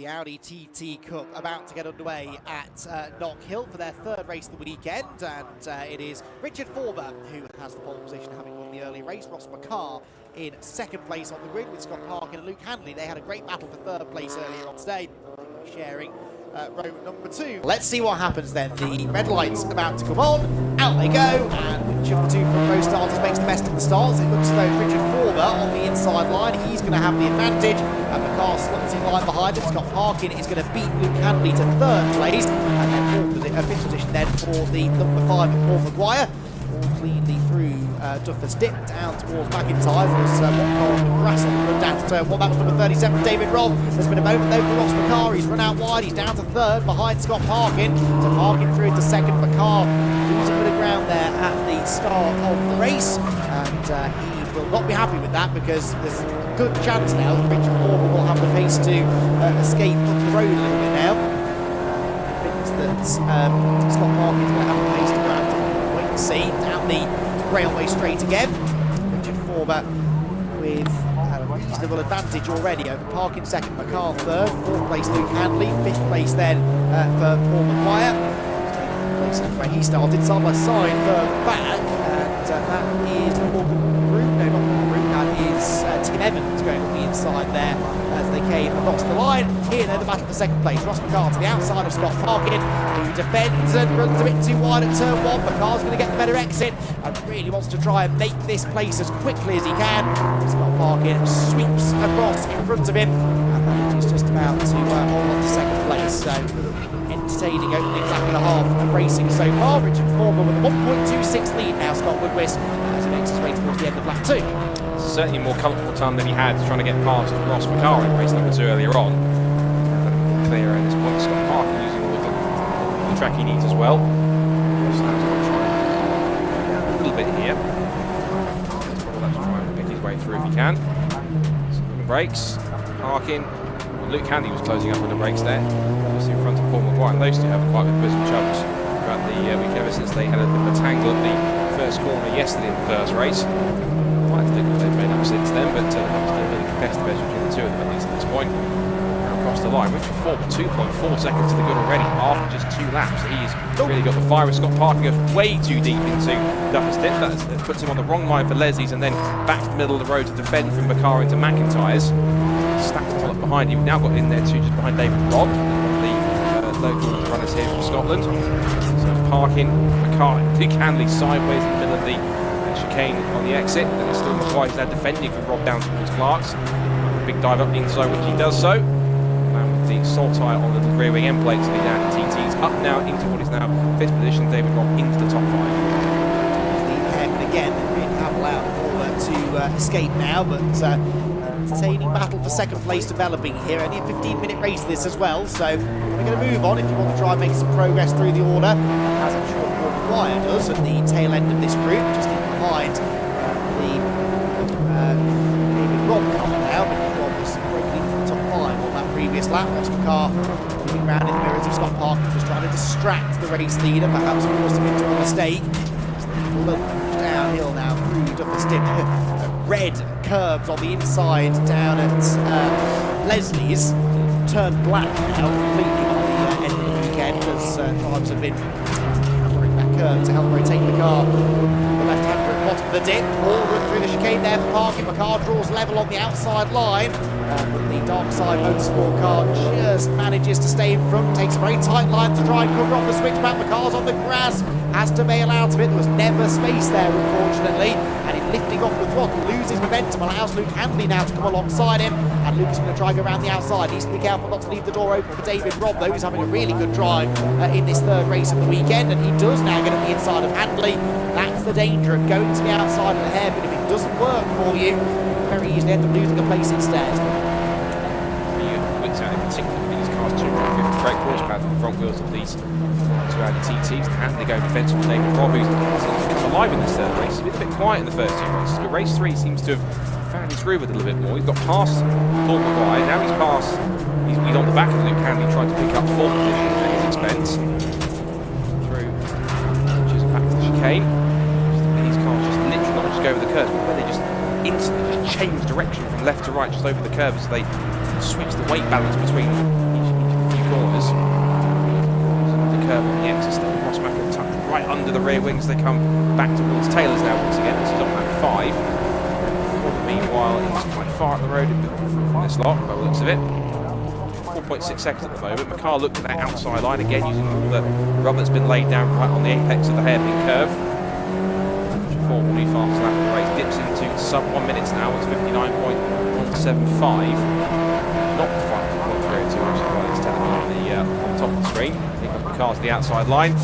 The Audi TT Cup about to get underway at Knockhill for their third race of the weekend, and it is Richard Forber who has the pole position, having won the early race. Ross McCarr in second place on the grid with Scott Parkin and Luke Handley. They had a great battle for third place earlier on today, sharing row number 2. Let's see what happens then. The red light's about to come on, out they go, and which of the two front row starters makes the best of the starts? It looks as though Richard Forber on the inside line, he's going to have the advantage, and McCarr slots in line behind him. Scott Parkin is going to beat Luke Handley to third place, and then fifth position then for the number 5 at Paul Maguire. All cleanly through Duffers Dip down towards McIntyre. There's one car on the grass on the run down to turn 1. That was number 37, David Robb. There's been a moment though for Ross McCarr. He's run out wide. He's down to third behind Scott Parkin. So Parkin through into second. McCarr losing a bit of ground there at the start of the race. And he will not be happy with that, because there's a good chance now that Richard Forber will have the pace to escape up the road a little bit now. Convinced that Scott Parkin is going to have the pace to go out. See down the railway straight again. Richard Forber with a reasonable advantage already over Parkin second, McCarr third, fourth place Luke Handley, fifth place then for Paul Maguire. Places where he started, side by side further back, and that is Morgan Root, no not Morgan Root, that is Tim Evans going on the inside there as they came across the line. Here they're the battle for second place. Ross McCarr to the outside of Scott Parkin, who defends and runs a bit too wide at turn 1. McCarr's going to get the better exit and really wants to try and make this place as quickly as he can. Scott Parkin sweeps across in front of him, and he's just about to hold on to second place. So entertaining opening lap and a half of racing so far. Richard Forber with a 1.26 lead now. Scott Woodwist as he makes his way towards the end of lap 2. Certainly a more comfortable time than he had trying to get past Ross McCarr in race number 2 earlier on. Clear at this point. Scott Parkin using all of the track he needs as well. So a little bit here. He'll have to try and pick his way through if he can. So the brakes. Parkin. Luke Handley was closing up on the brakes there. Just in front of Paul Maguire. And those two have quite good bosom chugs throughout the week ever since they had a bit of a tangle at the first corner yesterday in the first race. I think they've made up since then, but still a really competitive edge between the two of them, at least at this point. Across the line, Richard Forber 2.4 seconds to the good already after just 2 laps. He's really got the fire. Scott Parkin goes way too deep into Duffers Dip. That puts him on the wrong line for Leslie's, and then back to the middle of the road to defend from McCarr into McIntyre's. Stacked them all up behind him. We've now got in there too, just behind David Robb, the local runners here from Scotland. So Parkin, McCarr, Luke Handley sideways in the middle of the chicane on the exit, and it's still Maguire now defending for Rob down towards Clark's. Big dive up the inside, which he does so. And with the sole tyre on the rear wing end plates of the TTs, up now into what is now 5th position. David Robb into the top 5. The haircut again, really have allowed Forber to escape now, but entertaining battle for second place developing here. Only a 15-minute race this as well, so we're going to move on if you want to try and make some progress through the order, as I'm sure Paul Maguire does at the tail end of this group, just in behind the David Robb car now, but Robb was breaking into the top 5 on that previous lap. Ross McCarr moving round in the mirrors of Scott Parkin, just trying to distract the race leader, perhaps force him into a mistake. Downhill now through Duffers Dip. Red curbs on the inside down at Leslie's. Turned black now completely by the end of the weekend, as drivers have been hammering that curve to help rotate the car. The left-hander at the bottom of the dip. All run through the chicane there for Parkin. McCarr draws level on the outside line. But the Darkside Motorsport car just manages to stay in front. Takes a very tight line to try and cover off the switchback. McCarr's on the grass. Has to bail out of it. There was never space there, unfortunately. And in lifting off the throttle, loses momentum, allows Luke Handley now to come alongside him. And Luke's going to try and go around the outside. Needs to be careful not to leave the door open for David Robb, though. He's having a really good drive in this third race of the weekend. And he does now get at the inside of Handley. That's the danger of going to the outside of the hairpin. If it doesn't work for you, very easily end up losing a place instead. Particularly these cars, 250 brake horsepower for the front wheels of these 2 Audi TTs. And they go defensive with David Robb, who's come alive in this third race. He's been a bit quiet in the first 2 races, but race 3 seems to have found his groove a little bit more. He's got past Paul Maguire, now he's past, he's on the back of Luke Handley, trying to pick up 4th position at his expense. Through, just back to the chicane. These cars just literally not just go over the curves, but where they just instantly just change direction from left to right, just over the curves as they switch the weight balance between corners. The curve on the exit still. Rossmacher tucked right under the rear wings. They come back towards Taylor's now once again. This is on lap 5. Meanwhile, he's quite far up the road from this lot, by the looks of it. 4.6 seconds at the moment. McCarr looked at that outside line again, using all the rubber that's been laid down right on the apex of the hairpin curve. Before the fastest lap of the race dips into sub 1 minute now. It's 59.175. Not the 5.302, actually, it's telling me on the top of the screen. McCarr to the outside line,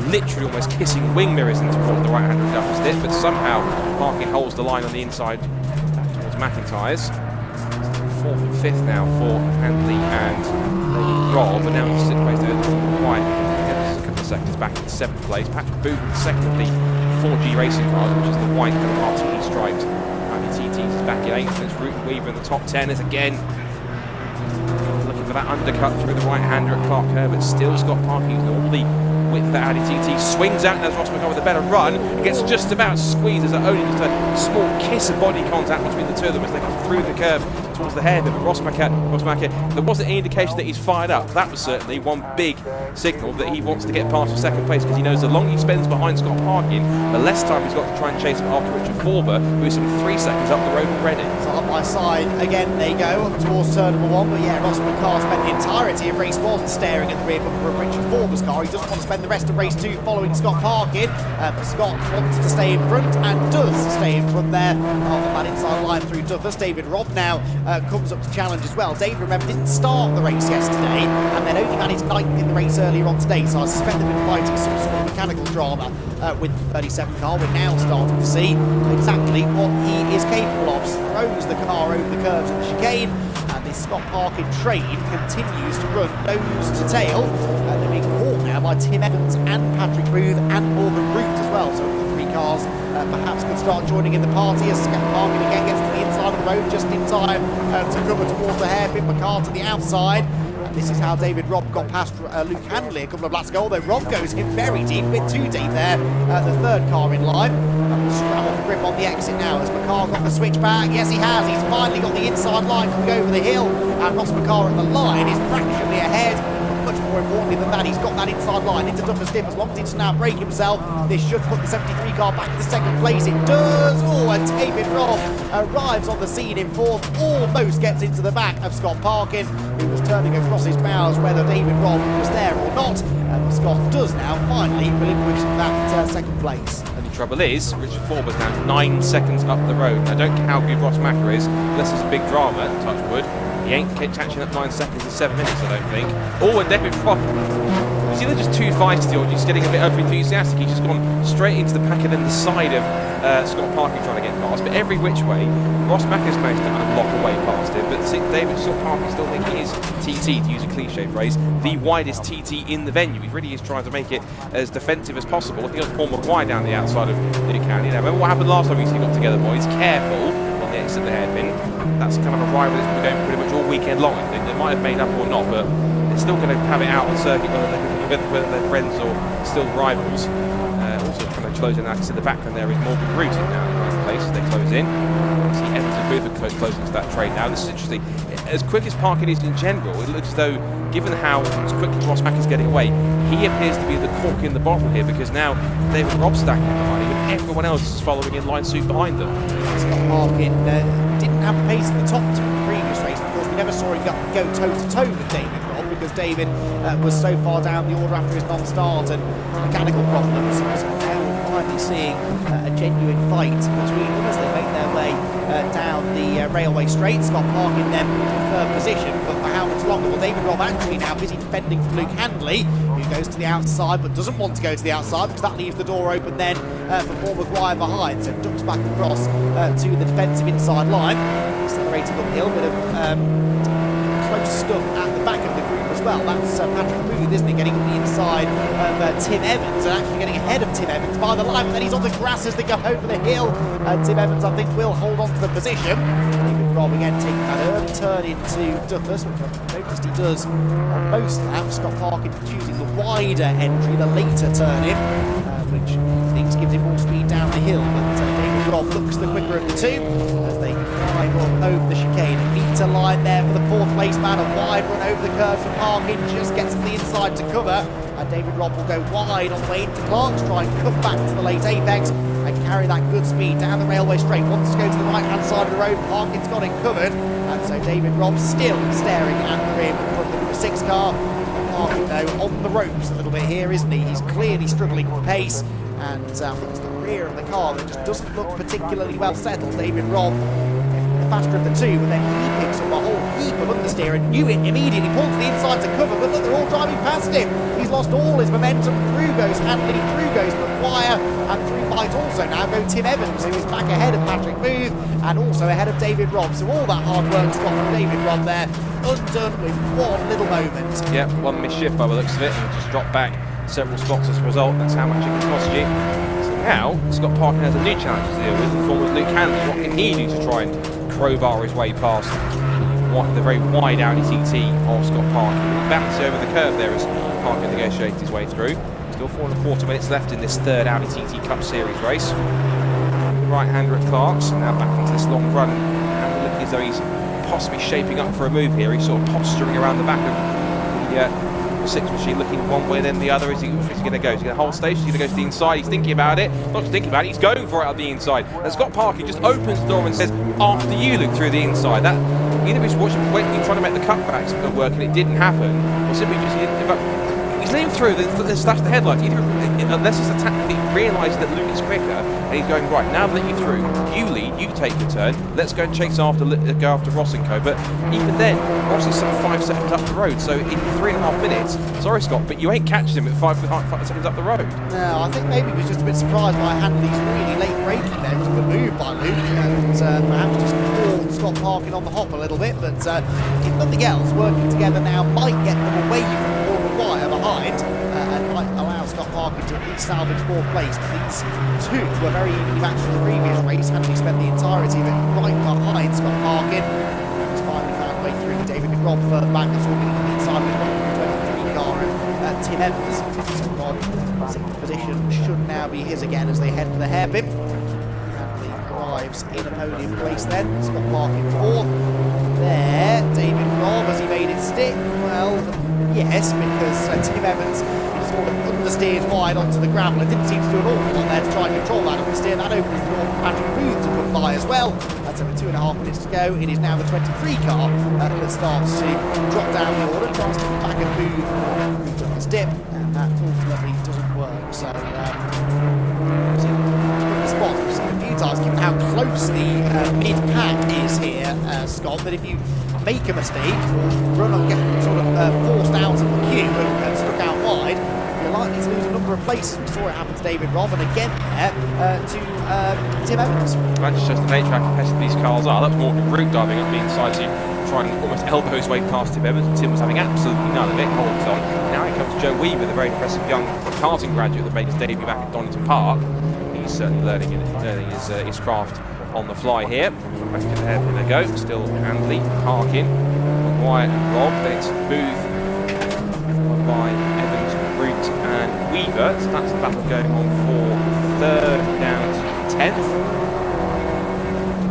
literally almost kissing wing mirrors into the right-handed double stick, but somehow Parkin holds the line on the inside towards McIntyre's. 4th and 5th now for Handley and Rob, but now he's sitting place there quite a couple of seconds back in 7th place. Patrick Booth in 2nd of the 4G racing cars, which is the white kind of RTE striped. Audi TTCR is back in 8th. It's Root Weaver in the top 10 is again looking for that undercut through the right-hander at Clark Herbert. Still Scott Parkin, who's normally with the Audi TT, swings out and has Ross McCarr with a better run. He gets just about squeezed as only just a small kiss of body contact between the two of them as they come through the curve towards the hairpin. But Rossmacher, there wasn't any indication that he's fired up. That was certainly one big signal that he wants to get past for 2nd place, because he knows the longer he spends behind Scott Parkin, the less time he's got to try and chase him after Richard Forber, who is some 3 seconds up the road already. So up by side again they go towards turn number 1, but yeah, Ross McCarr spent the entirety of race 1 staring at the rear bumper of Richard Forber's car. He doesn't want to spend the rest of race 2 following Scott Parkin, but Scott wants to stay in front and does stay in front there on that inside line through Duffus. David Robb now comes up to challenge as well. David, remember, didn't start the race yesterday and then only managed 9th in the race earlier on today, so I suspect they've been fighting some sort of mechanical drama with the 37 car. We're now starting to see exactly what he is capable of. Throws the car over the curves of the chicane, and this Scott Parkin train continues to run nose to tail. They're being caught now by Tim Evans and Patrick Booth and Morgan Root as well, so the 3 cars perhaps could start joining in the party as Scott Parkin again gets to the inside of the road just in time to cover towards the hairpin. McCarr to the outside. This is how David Robb got past Luke Handley a couple of laps ago, although Robb goes in very deep, a bit too deep there. The 3rd car in line. Scramble for grip on the exit now as McCarr got the switch back. Yes, he has. He's finally got the inside line coming over the hill. And Ross McCarr at the line is fractionally ahead. Much more importantly than that, he's got that inside line into Duffus Dip. As long as he doesn't outbrake himself, this should put the 73 car back to 2nd place. It does! Oh, and David Robb arrives on the scene in 4th, almost gets into the back of Scott Parkin, who was turning across his bows whether David Robb was there or not. And Scott does now finally relinquish that 2nd place. And the trouble is, Richard Forber's now 9 seconds up the road. I don't care how good Rossmacher is, unless there's a big drama, touch wood. He ain't catching up 9 seconds in 7 minutes, I don't think. Oh, and David Robb, he's either just too feisty or just getting a bit over-enthusiastic. He's just gone straight into the pack and then the side of Scott Parkin trying to get past. But every which way, Rossmacher's managed to unlock away past him. But David Parkin still thinking he is TT, to use a cliche phrase, the widest TT in the venue. He really is trying to make it as defensive as possible. Looking at Paul McGuire down the outside of the county. Now, remember what happened last time we got together, boys? Careful on the exit of the hairpin. That's kind of a rival that's been going pretty much all weekend long. They might have made up or not, but they're still going to have it out on circuit, whether they're friends or still rivals. Also kind of closing that to the background there is Morgan Root now in the right place as they close in. See Evans and Booth are closing to that trade now. This is interesting. As quick as Parkin is in general, it looks as though, given how quickly Rossmacher is getting away, he appears to be the cork in the bottle here, because now David Robb's stacking behind him and everyone else is following in line suit behind them. Scott Parkin didn't have the pace at the top to the previous race. Of course, we never saw him go toe-to-toe with David Robb, because David was so far down the order after his non-start and mechanical problems. So now we're finally seeing a genuine fight between them as they make their way down the railway straight. Scott Parkin then in 3rd position, but for how much longer? Well, David Robb actually now busy defending from Luke Handley, who goes to the outside but doesn't want to go to the outside because that leaves the door open then for Paul McGuire behind. So ducks back across to the defensive inside line. Accelerating uphill, bit of close stuff at the back of the group as well. That's Patrick Booth, isn't he, getting on the inside of Tim Evans and actually getting ahead of Tim Evans by the line, but then he's on the grass as they go over the hill. Tim Evans, I think, will hold on to the position. David Robb again taking that early turn into Duffus, which I've noticed he does on most laps. Scott Parkin choosing the wider entry, the later turn in, which he thinks gives him more speed down the hill, but David Robb looks the quicker of the two as they triangle over the chicane. Meter line there for the fourth place man. A wide run over the curve from Parkin, just gets to the inside to cover. And David Robb will go wide on the way into Clark's, try and come back to the late apex and carry that good speed down the railway straight. Wants to go to the right hand side of the road. Parkin's got it covered. And so David Robb still staring at the rim from the number 6 car. Parkin though on the ropes a little bit here, isn't he? He's clearly struggling for pace. And I think it's the rear of the car that just doesn't look particularly well settled. David Robb, the faster of the two, but then he picks up a whole heap of understeer and knew it immediately. Pulls to the inside to cover, but look, they're all driving past him. He's lost all his momentum. Through goes Handley, through goes McGuire, and through might also now go Tim Evans, who is back ahead of Patrick Booth and also ahead of David Robb. So all that hard work got from David Robb there, undone with one little moment. Yeah, one missed shift by the looks of it, and just dropped back several spots as a result. That's how much it can cost you. So now Scott Parkin has a new challenge to deal with in the form of Luke Handley. What can he do to try and crowbar his way past the very wide Audi TT of Scott Parkin? Bounces over the curve there as Parkin negotiates his way through. Still 4.25 minutes left in this third Audi TT Cup Series race. Right-hander at Clark's, now back into this long run. And looking as though he's possibly shaping up for a move here. He's sort of posturing around the back of the 6 machine, looking one way then the other. Is he going to go? Is he going to hold stage? Is he going to go to the inside? He's thinking about it. Not just thinking about it, he's going for it at the inside. And Scott Parkin just opens the door and says, after you, Luke, through the inside. That either he's watching, waiting, trying to make the cutbacks work and it didn't happen, or simply just he's letting through the slash the headlights. Either, unless it's a tactic, realises that Luke is quicker and he's going, right, now that you're through, you lead, you take the turn, let's go and chase after, go after Ross and co. But even then, Ross is some 5 seconds up the road, so in 3.5 minutes, sorry Scott, but you ain't catching him at 5 seconds up the road. No, I think maybe he was just a bit surprised by Handley's really late braking there. It was a good move by Luke, and perhaps just caught Scott Parkin on the hop a little bit, but if nothing else, working together now might get them away from Paul McGuire behind, and might allow Scott Parkin to at least salvage 4th place. But these two were very evenly matched in the previous race. Handley spent the entirety of it right behind Scott Parkin. He's finally found a way through. David Robb further back, that's all going to be inside with the 23 car of Tim Evans. So Robb, 6th position should now be his again as they head for the hairpin. Handley arrives in a podium place then. Scott Parkin 4th. There, David Robb, has he made it stick? Well, yes, because Tim Evans sort of understeers wide onto the gravel. It didn't seem to do an awful lot there to try and control that understeer. That opens the door for Patrick Booth to come by as well. That's over 2.5 minutes to go. It is now the 23 car that starts to drop down the order, tries to get back at Booth took his dip, and that ultimately doesn't work. So, spot we've seen a few times, given how close the mid-pack is here, Scott, that if you make a mistake or run and get sort of forced out of the queue and stuck out wide, you're likely to lose a number of places. We saw it happen to David Robb and again there to Tim Evans. That just shows the nature how competitive these cars are. That's more route diving up the inside to try and almost elbow his way past Tim Evans, and Tim was having absolutely none of it, holds on. Now here comes Joe Weaver, the very impressive young karting graduate that made his debut back at Donington Park. He's certainly learning his craft on the fly here. Back to the hairpin they go. Still Handley, Parkin, McGuire and Robb. Then it's Booth, followed by Evans, Root and Weaver. So that's the battle going on for 3rd down to 10th.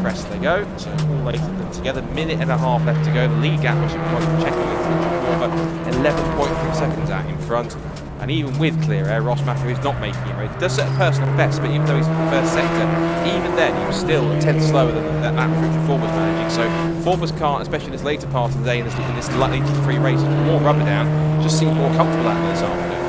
Press they go. So all 8 of them together. 1.5 minutes left to go. The lead gap, which I'm checking with 11.3 seconds out in front. And even with clear air, Ross Macker is not making it. He does set a personal best, but even though he's in the first sector, even then he was still a tenth slower than that Richard Ford was managing. So Ford's car, especially in this later part of the day, in this late free race, more rubber down, just seemed more comfortable out there this afternoon.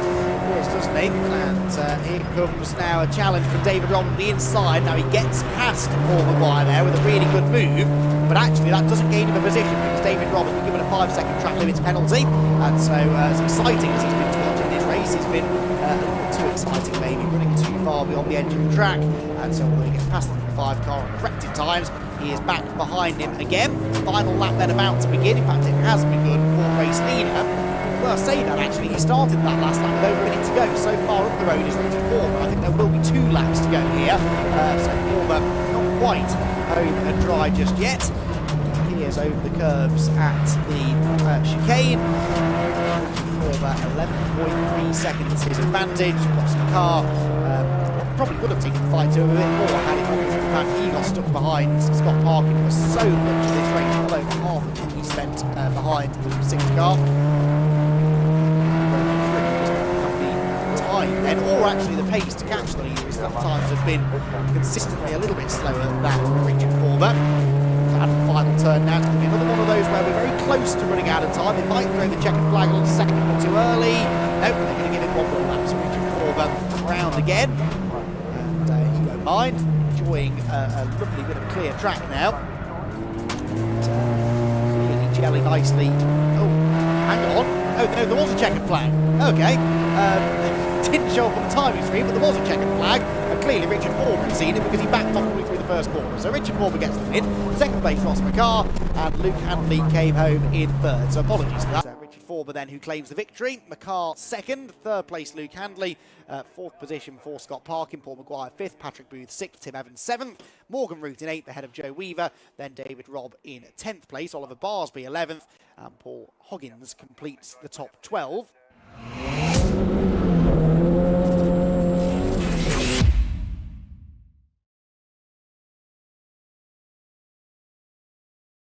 Yes, doesn't he? And here comes now a challenge from David Robb on the inside. Now he gets past Paul McGuire there with a really good move, but actually that doesn't gain him a position because David Robb has been given a 5-second track limits penalty. And so as exciting as he's been to watch in this race, he's been a little too exciting maybe, running too far beyond the edge of the track. And so although he gets past the 5 car on corrected times, he is back behind him again. Final lap then about to begin. In fact, it has begun for race leader. Well, I say that actually, he started that last lap with over a minute to go. So far up the road is Richard Ford, but I think there will be 2 laps to go here. So Ford not quite home and dry just yet. He is over the curbs at the chicane. Ford 11.3 seconds his advantage. Lost the car. Probably would have taken the fight to him a bit more had it not been for the fact he lost stuck behind Scott Parkin for so much of this race, well over half of it he spent behind the 6 car. Time then, or actually the pace to catch the leader, is sometimes have been consistently a little bit slower than Richard Forber. And the final turn now is going to be another one of those where we're very close to running out of time. It might throw the checkered flag a second or too early. Nope, they're going to give it one more lap. So Richard Forber round again, and he won't mind, enjoying a lovely bit of clear track now. Really gelling nicely. Oh, hang on. Oh no, there was a checkered flag. Okay. Didn't show up on the timing screen, but there was a checkered flag, and clearly Richard Forber had seen it because he backed off all the way through the first corner. So Richard Forber gets the win. Second place, Ross McCarr, and Luke Handley came home in third. So apologies for that. Richard Forber then who claims the victory. McCarr second, third place Luke Handley, fourth position for Scott Parkin, Paul Maguire fifth, Patrick Booth sixth, Tim Evans seventh, Morgan Root in eighth ahead of Joe Weaver, then David Robb in 10th place, Oliver Barsby 11th, and Paul Hoggins completes the top 12.